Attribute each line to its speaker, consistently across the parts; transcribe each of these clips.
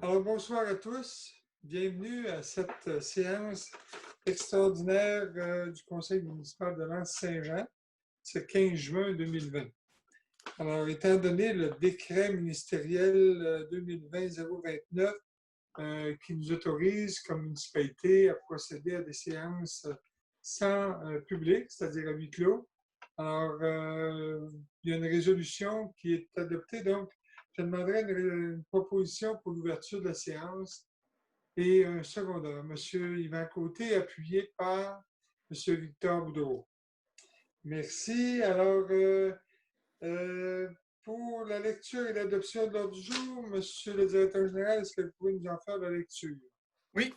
Speaker 1: Alors, bonsoir à tous. Bienvenue à cette séance extraordinaire du Conseil municipal de l'Anse-Saint-Jean, ce 15 juin 2020. Alors, étant donné le décret ministériel 2020-029 qui nous autorise comme municipalité à procéder à des séances sans public, c'est-à-dire à huis clos, alors il y a une résolution qui est adoptée, donc je demanderai une proposition pour l'ouverture de la séance et un secondeur. M. Yvan Côté, appuyé par M. Victor Boudreau. Merci. Alors, pour la lecture et l'adoption de l'ordre du jour, M. le directeur général, est-ce que vous pouvez nous en faire la lecture?
Speaker 2: Oui.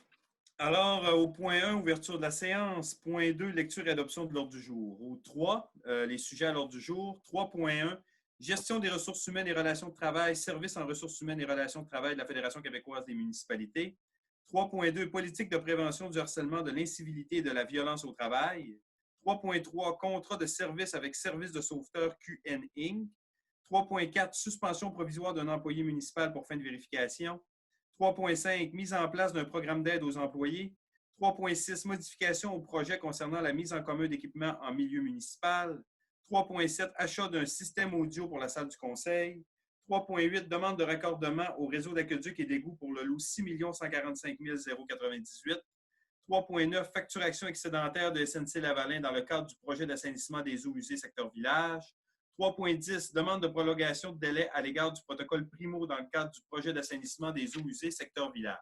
Speaker 2: Alors, au point 1, ouverture de la séance. Point 2, lecture et adoption de l'ordre du jour. Au 3, les sujets à l'ordre du jour. 3.1, gestion des ressources humaines et relations de travail, services en ressources humaines et relations de travail de la Fédération québécoise des municipalités. 3.2, politique de prévention du harcèlement, de l'incivilité et de la violence au travail. 3.3, contrat de service avec Service de sauveteur QN Inc. 3.4, suspension provisoire d'un employé municipal pour fin de vérification. 3.5, mise en place d'un programme d'aide aux employés. 3.6, modification au projet concernant la mise en commun d'équipements en milieu municipal. 3.7, achat d'un système audio pour la salle du conseil. 3.8, demande de raccordement au réseau d'aqueduc et d'égouts pour le lot 6 145 098. 3.9, facturation excédentaire de SNC-Lavalin dans le cadre du projet d'assainissement des eaux usées secteur village. 3.10, demande de prolongation de délai à l'égard du protocole Primo dans le cadre du projet d'assainissement des eaux usées secteur village.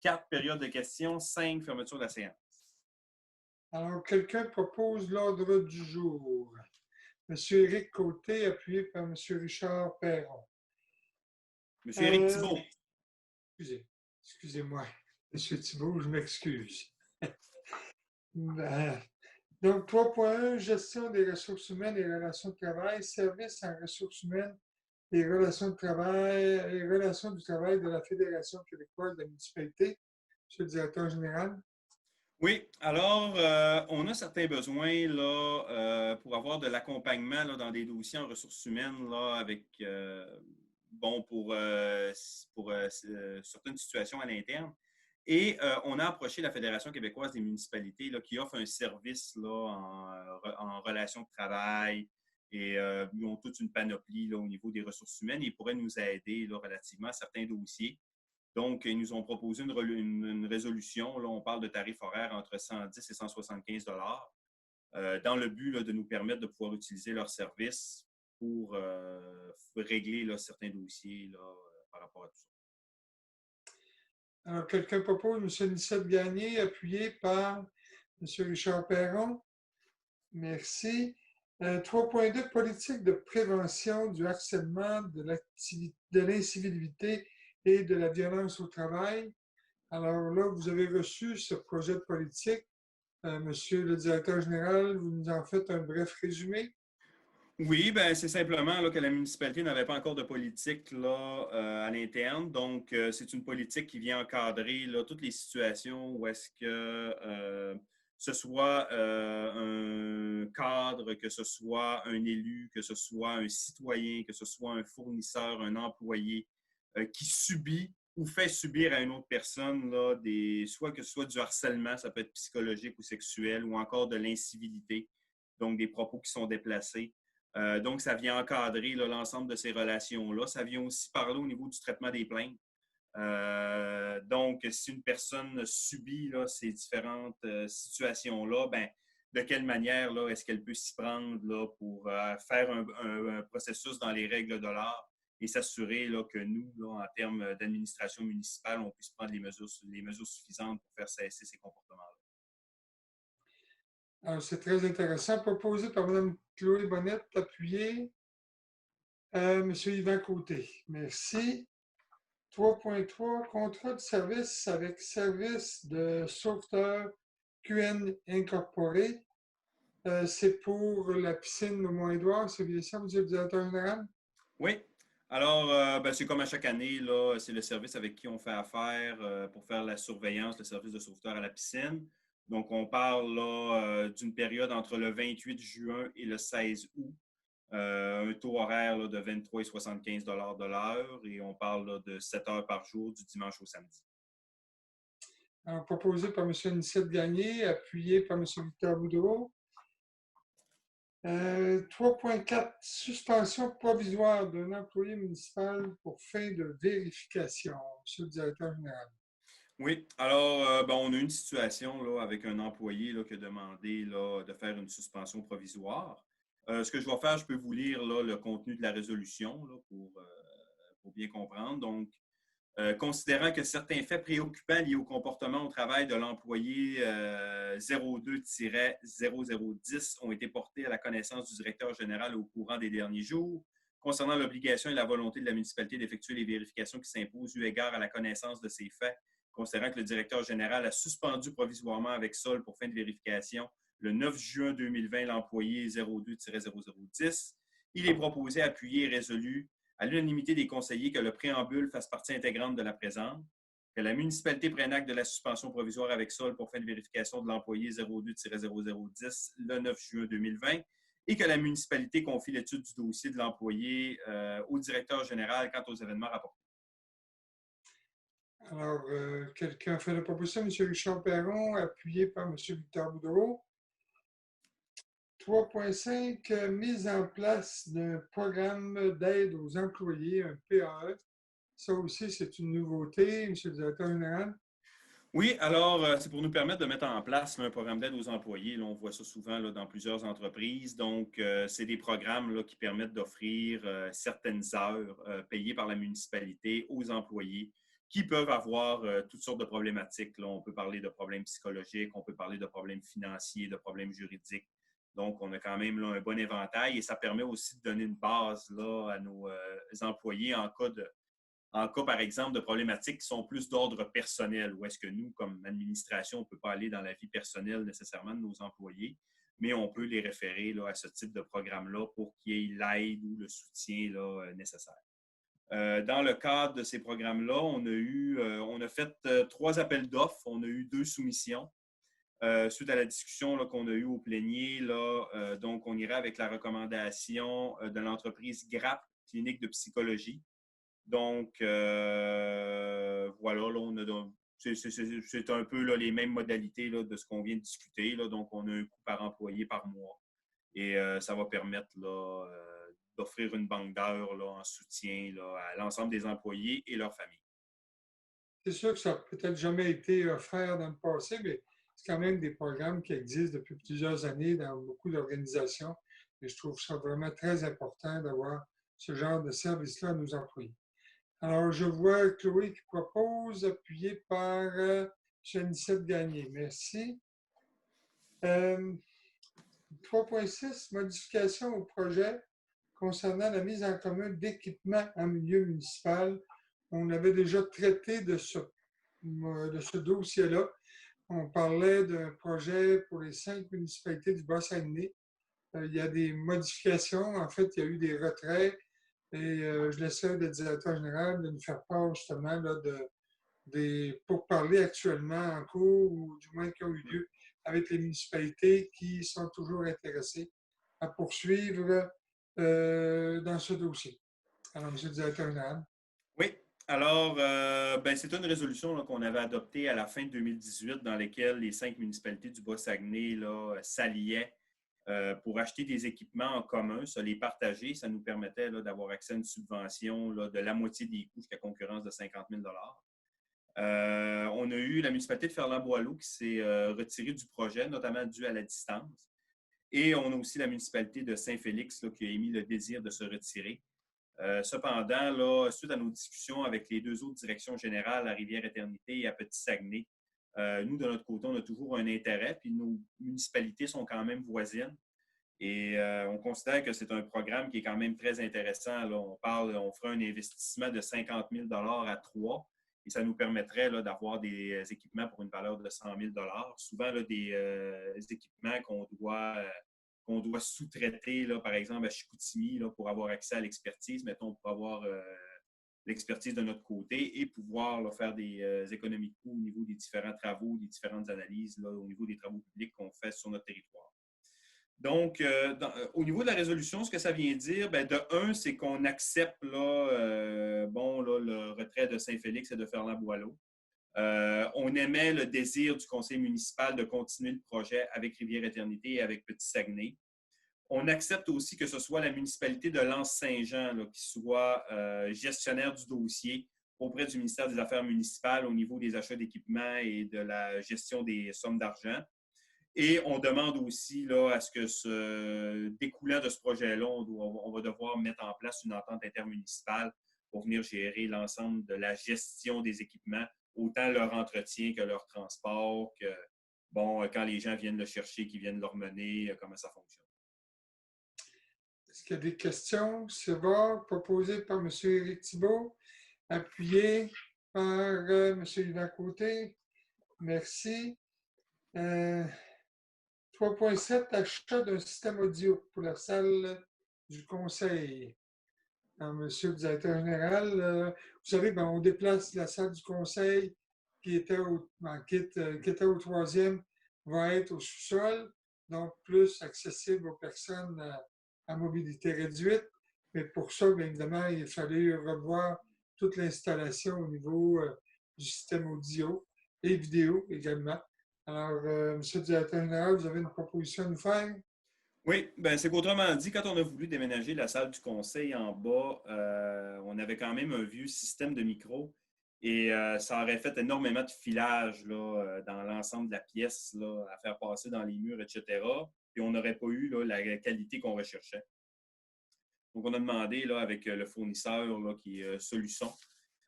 Speaker 2: 4, période de questions. 5, fermeture de la séance.
Speaker 1: Alors, quelqu'un propose l'ordre du jour. M. Éric Côté, appuyé par M. Richard Perron.
Speaker 2: M. Éric Thibault.
Speaker 1: Excusez-moi. M. Thibault, je m'excuse. Donc, 3.1, gestion des ressources humaines et relations de travail, services en ressources humaines et relations de travail et relations du travail de la Fédération québécoise des municipalités. Monsieur le directeur général.
Speaker 2: Oui, alors, on a certains besoins là, pour avoir de l'accompagnement là, dans des dossiers en ressources humaines là, avec, pour certaines situations à l'interne. Et on a approché la Fédération québécoise des municipalités là, qui offre un service là, en relations de travail et ils ont toute une panoplie là, au niveau des ressources humaines et ils pourraient nous aider là, relativement à certains dossiers. Donc, ils nous ont proposé une résolution. Là, on parle de tarifs horaires entre 110 et 175 dans le but là, de nous permettre de pouvoir utiliser leurs services pour régler là, certains dossiers là, par rapport à tout ça.
Speaker 1: Alors, quelqu'un propose M. Nicette Gagné, appuyé par M. Richard Perron. Merci. 3.2, politique de prévention du harcèlement, de l'incivilité et de la violence au travail. Alors là, vous avez reçu ce projet de politique. Monsieur le directeur général, vous nous en faites un bref résumé?
Speaker 2: Oui, ben c'est simplement là, que la municipalité n'avait pas encore de politique là, à l'interne. Donc, c'est une politique qui vient encadrer là, toutes les situations où est-ce que ce soit un cadre, que ce soit un élu, que ce soit un citoyen, que ce soit un fournisseur, un employé qui subit ou fait subir à une autre personne là, soit que ce soit du harcèlement, ça peut être psychologique ou sexuel, ou encore de l'incivilité, donc des propos qui sont déplacés. Donc, ça vient encadrer l'ensemble de ces relations-là. Ça vient aussi parler au niveau du traitement des plaintes. Donc, si une personne subit là, ces différentes situations-là, ben, de quelle manière là, est-ce qu'elle peut s'y prendre là, pour faire un processus dans les règles de l'art et s'assurer là, que nous, là, en termes d'administration municipale, on puisse prendre les mesures suffisantes pour faire cesser ces comportements-là.
Speaker 1: Alors, c'est très intéressant. Proposé par Mme Chloé Bonnette, appuyé M. Yvan Côté. Merci. 3.3, contrat de service avec Service de sauveteur QN Incorporé. C'est pour la piscine au Mont-Édouard, c'est bien ça, M. le directeur général?
Speaker 2: Oui. Alors, c'est comme à chaque année, là, c'est le service avec qui on fait affaire pour faire la surveillance, le service de sauveteur à la piscine. Donc, on parle là, d'une période entre le 28 juin et le 16 août. Un taux horaire là, de 23,75 de l'heure et on parle là, de 7 heures par jour du dimanche au samedi.
Speaker 1: Alors, proposé par M. Anicette Gagné, appuyé par M. Victor Boudreau. 3.4, suspension provisoire d'un employé municipal pour fin de vérification. Monsieur le directeur général.
Speaker 2: Oui, alors on a une situation là, avec un employé là, qui a demandé là, de faire une suspension provisoire. Ce que je vais faire, je peux vous lire là, le contenu de la résolution là, pour bien comprendre. Donc, considérant que certains faits préoccupants liés au comportement au travail de l'employé 02-0010 ont été portés à la connaissance du directeur général au courant des derniers jours, concernant l'obligation et la volonté de la municipalité d'effectuer les vérifications qui s'imposent eu égard à la connaissance de ces faits, considérant que le directeur général a suspendu provisoirement avec Sol pour fin de vérification le 9 juin 2020 l'employé 02-0010, il est proposé, appuyé et résolu à l'unanimité des conseillers que le préambule fasse partie intégrante de la présente, que la municipalité prenne acte de la suspension provisoire avec Sol pour fin de vérification de l'employé 02-0010 le 9 juin 2020 et que la municipalité confie l'étude du dossier de l'employé au directeur général quant aux événements rapportés.
Speaker 1: Alors, quelqu'un fait la proposition, M. Richard Perron, appuyé par M. Victor Boudreau. 3.5, mise en place d'un programme d'aide aux employés, un PAE. Ça aussi, c'est une nouveauté, M. le directeur général.
Speaker 2: Oui, alors, c'est pour nous permettre de mettre en place là, un programme d'aide aux employés. Là, on voit ça souvent là, dans plusieurs entreprises. Donc, c'est des programmes là, qui permettent d'offrir certaines heures payées par la municipalité aux employés qui peuvent avoir toutes sortes de problématiques. Là, on peut parler de problèmes psychologiques, on peut parler de problèmes financiers, de problèmes juridiques. Donc, on a quand même là, un bon éventail et ça permet aussi de donner une base là, à nos employés en cas, par exemple, de problématiques qui sont plus d'ordre personnel, où est-ce que nous, comme administration, on ne peut pas aller dans la vie personnelle nécessairement de nos employés, mais on peut les référer là, à ce type de programme-là pour qu'il y ait l'aide ou le soutien là, nécessaire. Dans le cadre de ces programmes-là, on a fait 3 appels d'offres, on a eu 2 soumissions. Suite à la discussion qu'on a eue au plénier, là, donc on irait avec la recommandation de l'entreprise GRAP, Clinique de psychologie. Donc, voilà, là, c'est un peu là, les mêmes modalités là, de ce qu'on vient de discuter. Là. Donc, on a un coût par employé par mois. Et ça va permettre là, d'offrir une banque d'heures là, en soutien là, à l'ensemble des employés et leurs familles.
Speaker 1: C'est sûr que ça n'a peut-être jamais été offert dans le passé, mais c'est quand même des programmes qui existent depuis plusieurs années dans beaucoup d'organisations. Et je trouve ça vraiment très important d'avoir ce genre de service-là à nos employés. Alors, je vois Chloé qui propose, appuyé par Jeanne-Nicette Gagné. Merci. 3.6, modification au projet concernant la mise en commun d'équipements en milieu municipal. On avait déjà traité de ce dossier-là. On parlait d'un projet pour les 5 municipalités du Bas-Saguenay. Il y a des modifications. En fait, il y a eu des retraits. Et je laisserai le directeur général de nous faire part justement là, des pourparlers actuellement en cours ou du moins qui ont eu lieu avec les municipalités qui sont toujours intéressées à poursuivre dans ce dossier. Alors, M. le directeur général.
Speaker 2: Oui. Alors, c'est une résolution qu'on avait adoptée à la fin de 2018 dans laquelle les 5 municipalités du Bas-Saguenay s'alliaient pour acheter des équipements en commun, se les partager. Ça nous permettait d'avoir accès à une subvention là, de la moitié des coûts jusqu'à concurrence de 50 000 on a eu la municipalité de Ferland-Boileau qui s'est retirée du projet, notamment dû à la distance. Et on a aussi la municipalité de Saint-Félix là, qui a émis le désir de se retirer. Cependant, là, suite à nos discussions avec les 2 autres directions générales, à Rivière-Éternité et à Petit-Saguenay, nous, de notre côté, on a toujours un intérêt, puis nos municipalités sont quand même voisines. Et on considère que c'est un programme qui est quand même très intéressant. Là, on fera un investissement de 50 000 à 3 et ça nous permettrait là, d'avoir des équipements pour une valeur de 100 000 souvent là, des équipements qu'on doit sous-traiter, là, par exemple, à Chicoutimi là, pour avoir accès à l'expertise. Mettons, pour avoir l'expertise de notre côté et pouvoir là, faire des économies de coûts au niveau des différents travaux, des différentes analyses là, au niveau des travaux publics qu'on fait sur notre territoire. Donc, au niveau de la résolution, ce que ça vient dire, bien, de un, c'est qu'on accepte là, le retrait de Saint-Félix et de Ferland-Boileau. On émet le désir du conseil municipal de continuer le projet avec Rivière-Éternité et avec Petit-Saguenay. On accepte aussi que ce soit la municipalité de L'Anse-Saint-Jean là, qui soit gestionnaire du dossier auprès du ministère des Affaires municipales au niveau des achats d'équipements et de la gestion des sommes d'argent. Et on demande aussi là, à ce que, découlant de ce projet-là, on va devoir mettre en place une entente intermunicipale pour venir gérer l'ensemble de la gestion des équipements, autant leur entretien que leur transport, que quand les gens viennent le chercher, qu'ils viennent le remener, comment ça fonctionne.
Speaker 1: Est-ce qu'il y a des questions? C'est bon, proposé par M. Éric Thibault, appuyé par M. Yvan Côté. Merci. 3.7, achat d'un système audio pour la salle du conseil. Alors, Monsieur le directeur général, vous savez, on déplace la salle du conseil qui était qui était au troisième, va être au sous-sol, donc plus accessible aux personnes à mobilité réduite. Mais pour ça, bien évidemment, il fallait revoir toute l'installation au niveau du système audio et vidéo également. Alors, Monsieur le directeur général, vous avez une proposition à nous faire?
Speaker 2: Oui, ben c'est qu'autrement dit, quand on a voulu déménager la salle du conseil en bas, on avait quand même un vieux système de micro et ça aurait fait énormément de filage là, dans l'ensemble de la pièce là, à faire passer dans les murs, etc. Puis on n'aurait pas eu là, la qualité qu'on recherchait. Donc, on a demandé là, avec le fournisseur là, qui est Solution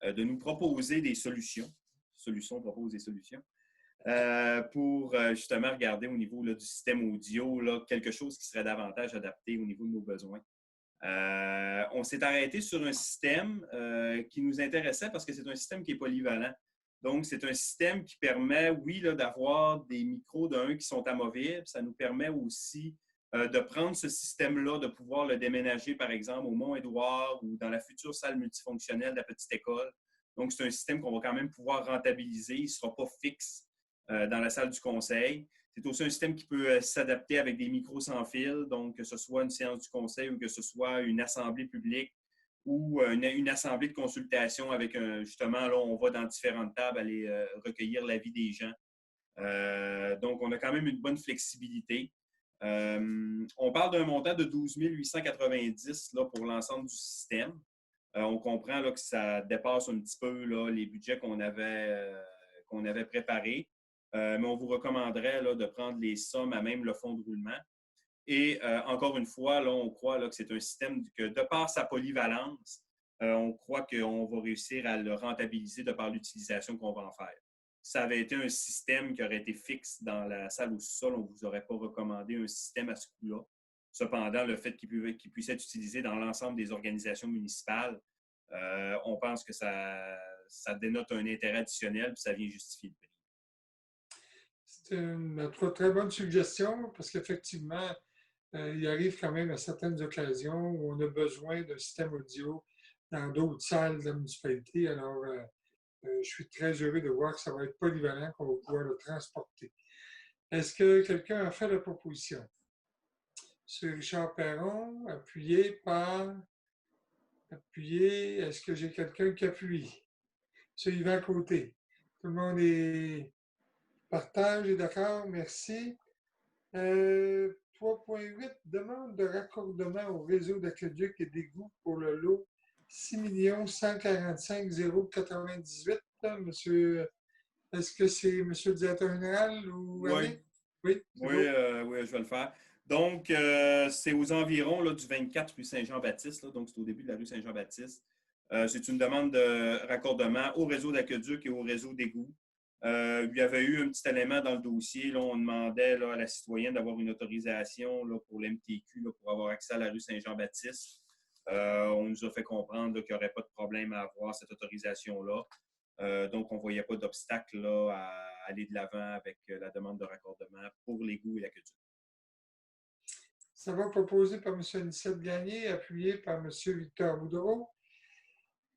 Speaker 2: de nous proposer des solutions. Solution propose des solutions. Pour justement regarder au niveau là, du système audio là, quelque chose qui serait davantage adapté au niveau de nos besoins. On s'est arrêté sur un système qui nous intéressait parce que c'est un système qui est polyvalent. Donc, c'est un système qui permet, oui, là, d'avoir des micros qui sont amovibles. Ça nous permet aussi de prendre ce système-là, de pouvoir le déménager, par exemple, au Mont-Édouard ou dans la future salle multifonctionnelle de la petite école. Donc, c'est un système qu'on va quand même pouvoir rentabiliser. Il ne sera pas fixe dans la salle du conseil. C'est aussi un système qui peut s'adapter avec des micros sans fil, donc que ce soit une séance du conseil ou que ce soit une assemblée publique ou une assemblée de consultation avec justement, là, on va dans différentes tables aller recueillir l'avis des gens. Donc, on a quand même une bonne flexibilité. On parle d'un montant de 12 890 là, pour l'ensemble du système. On comprend là, que ça dépasse un petit peu là, les budgets qu'on avait préparés. Mais on vous recommanderait là, de prendre les sommes à même le fonds de roulement. Et encore une fois, là, on croit là, que c'est un système que, de par sa polyvalence, on croit qu'on va réussir à le rentabiliser de par l'utilisation qu'on va en faire. Si ça avait été un système qui aurait été fixe dans la salle au sous-sol, on ne vous aurait pas recommandé un système à ce coût-là. Cependant, le fait qu'il puisse être utilisé dans l'ensemble des organisations municipales, on pense que ça dénote un intérêt additionnel et ça vient justifier le prix.
Speaker 1: C'est une très bonne suggestion parce qu'effectivement, il arrive quand même à certaines occasions où on a besoin d'un système audio dans d'autres salles de la municipalité. Alors, je suis très heureux de voir que ça va être polyvalent, qu'on va pouvoir le transporter. Est-ce que quelqu'un a fait la proposition? M. Richard Perron, appuyé. Est-ce que j'ai quelqu'un qui appuie? M. Yvan Côté. Tout le monde est partage et d'accord, merci. 3.8, demande de raccordement au réseau d'aqueduc et d'égouts pour le lot 6 145 098. Monsieur, est-ce que c'est Monsieur le directeur général ou Annick?
Speaker 2: Oui, oui, je vais le faire. Donc, c'est aux environs là, du 24 rue Saint-Jean-Baptiste, donc c'est au début de la rue Saint-Jean-Baptiste. C'est une demande de raccordement au réseau d'aqueduc et au réseau d'égouts. Il y avait eu un petit élément dans le dossier. Là, on demandait là, à la citoyenne d'avoir une autorisation là, pour l'MTQ pour avoir accès à la rue Saint-Jean-Baptiste. On nous a fait comprendre qu'il n'y aurait pas de problème à avoir cette autorisation-là. Donc, on ne voyait pas d'obstacle là, à aller de l'avant avec la demande de raccordement pour l'égout et l'aqueduc.
Speaker 1: Ça va proposé par M. Anicette Gagné, appuyé par M. Victor Boudreau.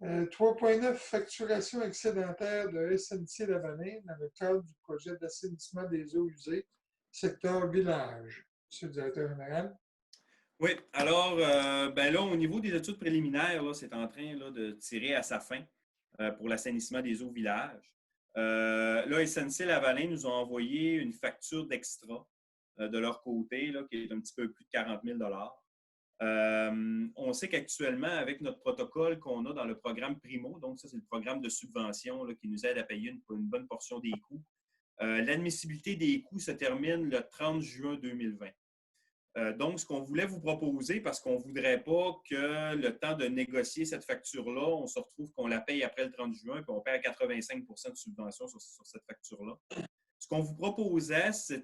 Speaker 1: 3.9, facturation excédentaire de SNC-Lavalin dans le cadre du projet d'assainissement des eaux usées, secteur village. Monsieur le directeur général.
Speaker 2: Oui, alors, ben là, au niveau des études préliminaires, là, c'est en train là, de tirer à sa fin pour l'assainissement des eaux village. Là, SNC-Lavalin nous ont envoyé une facture d'extra de leur côté, là, qui est un petit peu plus de 40 000 on sait qu'actuellement, avec notre protocole qu'on a dans le programme Primo, donc ça, c'est le programme de subvention là, qui nous aide à payer une bonne portion des coûts, l'admissibilité des coûts se termine le 30 juin 2020. Donc, ce qu'on voulait vous proposer, parce qu'on ne voudrait pas que le temps de négocier cette facture-là, on se retrouve qu'on la paye après le 30 juin, puis on paye à 85 de subvention sur cette facture-là. Ce qu'on vous proposait, ce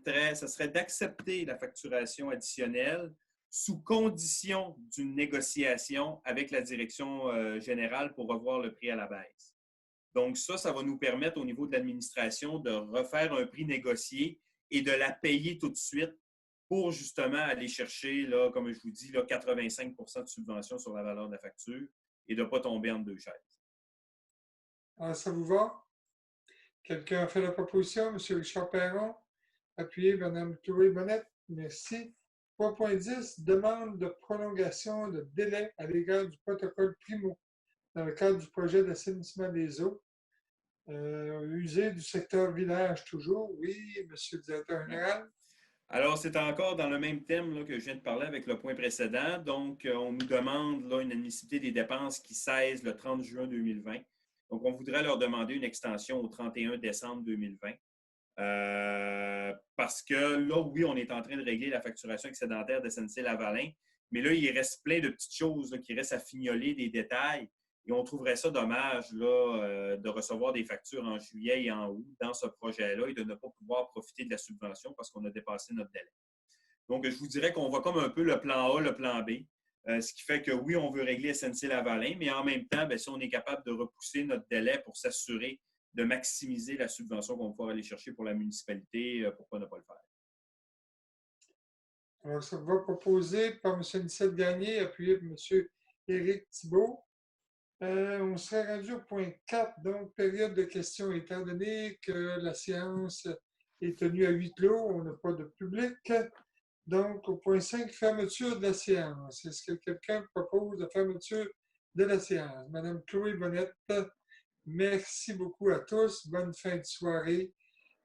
Speaker 2: serait d'accepter la facturation additionnelle sous condition d'une négociation avec la direction générale pour revoir le prix à la baisse. Donc, ça va nous permettre au niveau de l'administration de refaire un prix négocié et de la payer tout de suite pour justement aller chercher, là, comme je vous dis, là, 85 de subvention sur la valeur de la facture et de ne pas tomber entre deux chaises.
Speaker 1: Alors, ça vous va? Quelqu'un a fait la proposition? M. Richard Perron? Appuyé, Mme Chloé Bonnette? Merci. 3.10, demande de prolongation de délai à l'égard du protocole Primo dans le cadre du projet d'assainissement des eaux. Usé du secteur village toujours. Oui, monsieur le directeur général.
Speaker 2: Alors, c'est encore dans le même thème là, que je viens de parler avec le point précédent. Donc, on nous demande là, une admissibilité des dépenses qui cesse le 30 juin 2020. Donc, on voudrait leur demander une extension au 31 décembre 2020. Parce que là, oui, on est en train de régler la facturation excédentaire de SNC-Lavalin, mais là, il reste plein de petites choses là, qui restent à fignoler, des détails. Et on trouverait ça dommage là, de recevoir des factures en juillet et en août dans ce projet-là et de ne pas pouvoir profiter de la subvention parce qu'on a dépassé notre délai. Donc, je vous dirais qu'on voit comme un peu le plan A, le plan B, ce qui fait que oui, on veut régler SNC-Lavalin, mais en même temps, bien, si on est capable de repousser notre délai pour s'assurer de maximiser la subvention qu'on va pouvoir aller chercher pour la municipalité, pourquoi ne pas le faire?
Speaker 1: Alors, ça va proposer par M. Nicette Gagné, appuyé par M. Éric Thibault. On serait rendu au point 4, donc période de questions. Étant donné que la séance est tenue à huis clos, on n'a pas de public. Donc, au point 5, fermeture de la séance. Est-ce que quelqu'un propose la fermeture de la séance? Madame Chloé Bonnette, merci beaucoup à tous. Bonne fin de soirée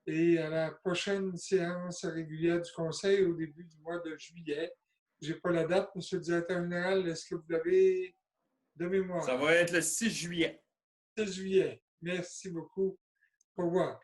Speaker 1: et à la prochaine séance régulière du Conseil au début du mois de juillet. Je n'ai pas la date, Monsieur le directeur général. Est-ce que vous l'avez de mémoire?
Speaker 2: Ça va être le 6 juillet.
Speaker 1: 6 juillet. Merci beaucoup. Au revoir.